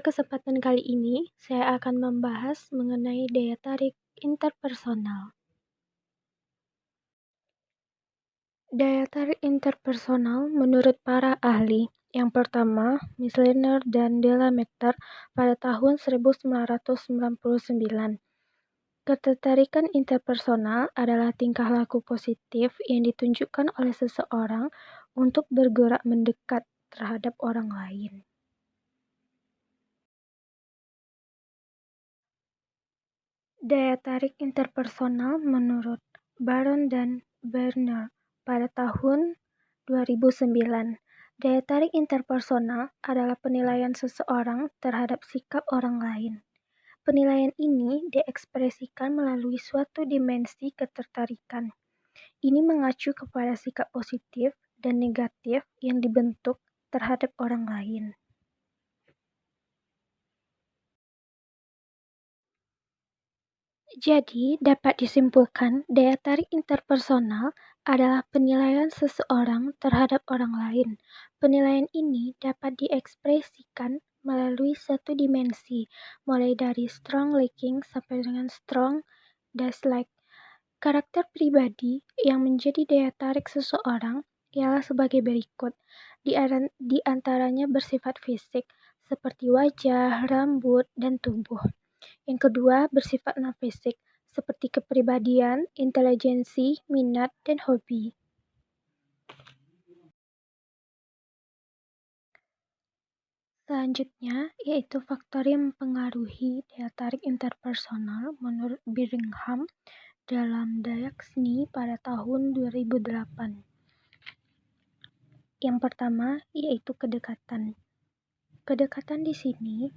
kesempatan kali ini, saya akan membahas mengenai daya tarik interpersonal. Daya tarik interpersonal menurut para ahli, yang pertama, Miss Lerner dan Delameter pada tahun 1999. Ketertarikan interpersonal adalah tingkah laku positif yang ditunjukkan oleh seseorang untuk bergerak mendekat terhadap orang lain. Daya tarik interpersonal menurut Baron dan Werner pada tahun 2009. Daya tarik interpersonal adalah penilaian seseorang terhadap sikap orang lain. Penilaian ini diekspresikan melalui suatu dimensi ketertarikan. Ini mengacu kepada sikap positif dan negatif yang dibentuk terhadap orang lain. Jadi, dapat disimpulkan daya tarik interpersonal adalah penilaian seseorang terhadap orang lain. Penilaian ini dapat diekspresikan melalui satu dimensi, mulai dari strong liking sampai dengan strong dislike. Karakter pribadi yang menjadi daya tarik seseorang ialah sebagai berikut. Di antaranya bersifat fisik, seperti wajah, rambut, dan tubuh. Yang kedua, bersifat non-fisik, seperti kepribadian, intelijensi, minat, dan hobi. Selanjutnya, yaitu faktor yang mempengaruhi daya tarik interpersonal menurut Birmingham dalam Diaksni pada tahun 2008. Yang pertama, yaitu kedekatan. Kedekatan di sini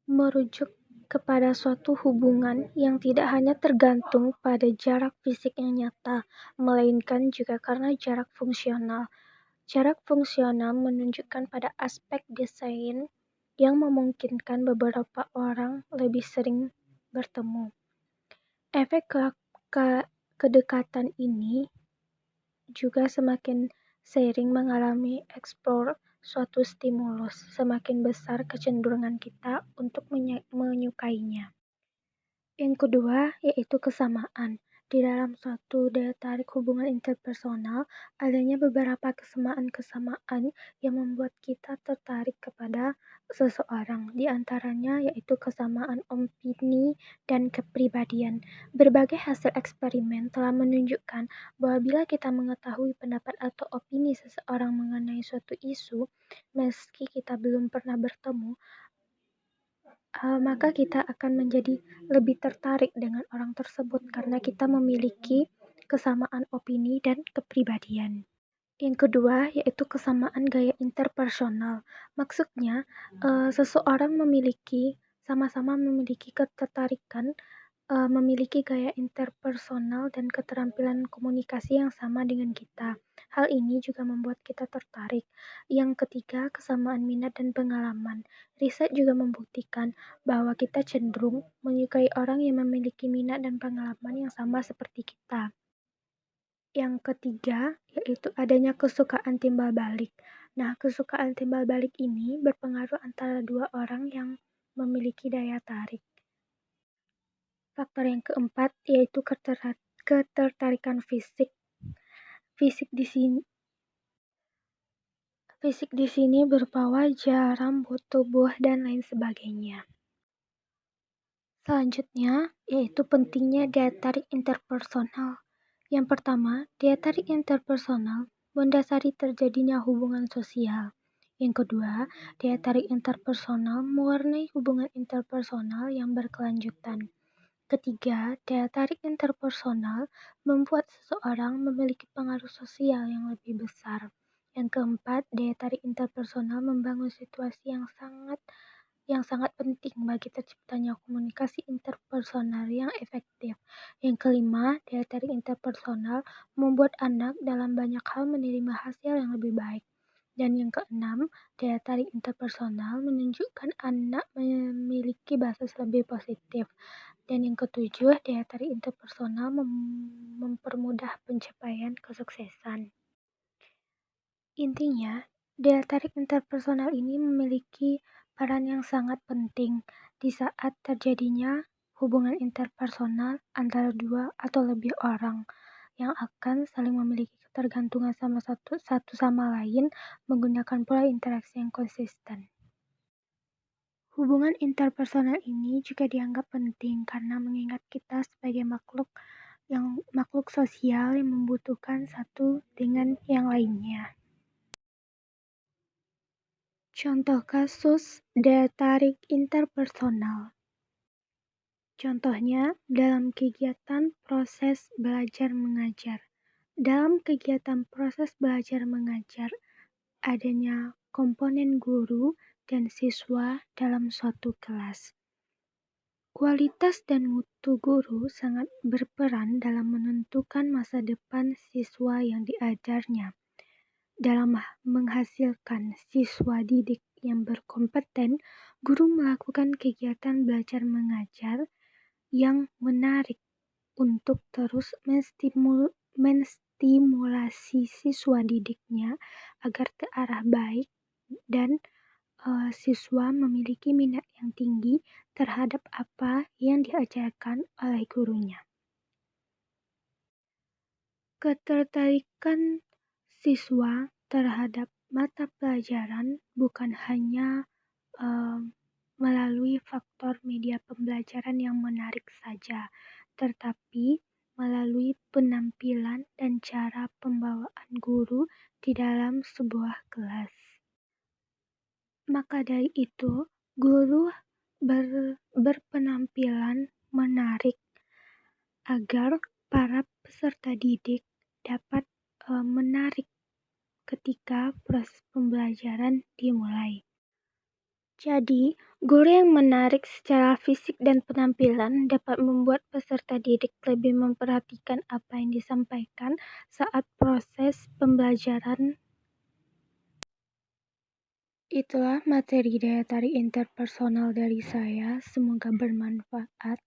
merujuk kepada suatu hubungan yang tidak hanya tergantung pada jarak fisik yang nyata, melainkan juga karena jarak fungsional. Jarak fungsional menunjukkan pada aspek desain yang memungkinkan beberapa orang lebih sering bertemu. Efek kedekatan ini juga semakin sering mengalami explore suatu stimulus, semakin besar kecenderungan kita untuk menyukainya. Yang kedua, yaitu kesamaan. Di dalam suatu daya tarik hubungan interpersonal, adanya beberapa kesamaan-kesamaan yang membuat kita tertarik kepada seseorang. Di antaranya yaitu kesamaan opini dan kepribadian. Berbagai hasil eksperimen telah menunjukkan bahwa bila kita mengetahui pendapat atau opini seseorang mengenai suatu isu, meski kita belum pernah bertemu, maka kita akan menjadi lebih tertarik dengan orang tersebut karena kita memiliki kesamaan opini dan kepribadian. Yang kedua, yaitu kesamaan gaya interpersonal. Maksudnya, seseorang sama-sama memiliki ketertarikan, memiliki gaya interpersonal dan keterampilan komunikasi yang sama dengan kita. Hal ini juga membuat kita tertarik. Yang ketiga, kesamaan minat dan pengalaman. Riset juga membuktikan bahwa kita cenderung menyukai orang yang memiliki minat dan pengalaman yang sama seperti kita. Yang ketiga, yaitu adanya kesukaan timbal balik. Nah, kesukaan timbal balik ini berpengaruh antara dua orang yang memiliki daya tarik. Faktor yang keempat yaitu ketertarikan fisik. Fisik di sini berupa wajah, rambut, tubuh, dan lain sebagainya. Selanjutnya, yaitu pentingnya daya tarik interpersonal. Yang pertama, daya tarik interpersonal mendasari terjadinya hubungan sosial. Yang kedua, daya tarik interpersonal mewarnai hubungan interpersonal yang berkelanjutan. Ketiga, daya tarik interpersonal membuat seseorang memiliki pengaruh sosial yang lebih besar. Yang keempat, daya tarik interpersonal membangun situasi yang sangat penting bagi terciptanya komunikasi interpersonal yang efektif. Yang kelima, daya tarik interpersonal membuat anak dalam banyak hal menerima hasil yang lebih baik. Dan yang keenam, daya tarik interpersonal menunjukkan anak memiliki basis lebih positif. Dan yang ketujuh, daya tarik interpersonal mempermudah pencapaian kesuksesan. Intinya, Daya tarik interpersonal ini memiliki peran yang sangat penting di saat terjadinya hubungan interpersonal antara dua atau lebih orang yang akan saling memiliki ketergantungan sama satu sama lain menggunakan pola interaksi yang konsisten. Hubungan interpersonal ini juga dianggap penting karena mengingat kita sebagai makhluk sosial yang membutuhkan satu dengan yang lainnya. Contoh kasus daya tarik interpersonal. Contohnya dalam kegiatan proses belajar mengajar. Dalam kegiatan proses belajar mengajar, adanya komponen guru dan siswa dalam suatu kelas. Kualitas dan mutu guru sangat berperan dalam menentukan masa depan siswa yang diajarnya. Dalam menghasilkan siswa didik yang berkompeten, guru melakukan kegiatan belajar mengajar yang menarik untuk terus menstimulasi siswa didiknya agar ke arah baik dan siswa memiliki minat yang tinggi terhadap apa yang diajarkan oleh gurunya. Ketertarikan siswa terhadap mata pelajaran bukan hanya melalui faktor media pembelajaran yang menarik saja, tetapi melalui penampilan dan cara pembawaan guru di dalam sebuah kelas. Maka dari itu, guru berpenampilan menarik agar para peserta didik dapat menarik ketika proses pembelajaran dimulai. Jadi, guru yang menarik secara fisik dan penampilan dapat membuat peserta didik lebih memperhatikan apa yang disampaikan saat proses pembelajaran. Itulah materi daya tarik interpersonal dari saya. Semoga bermanfaat.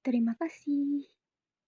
Terima kasih.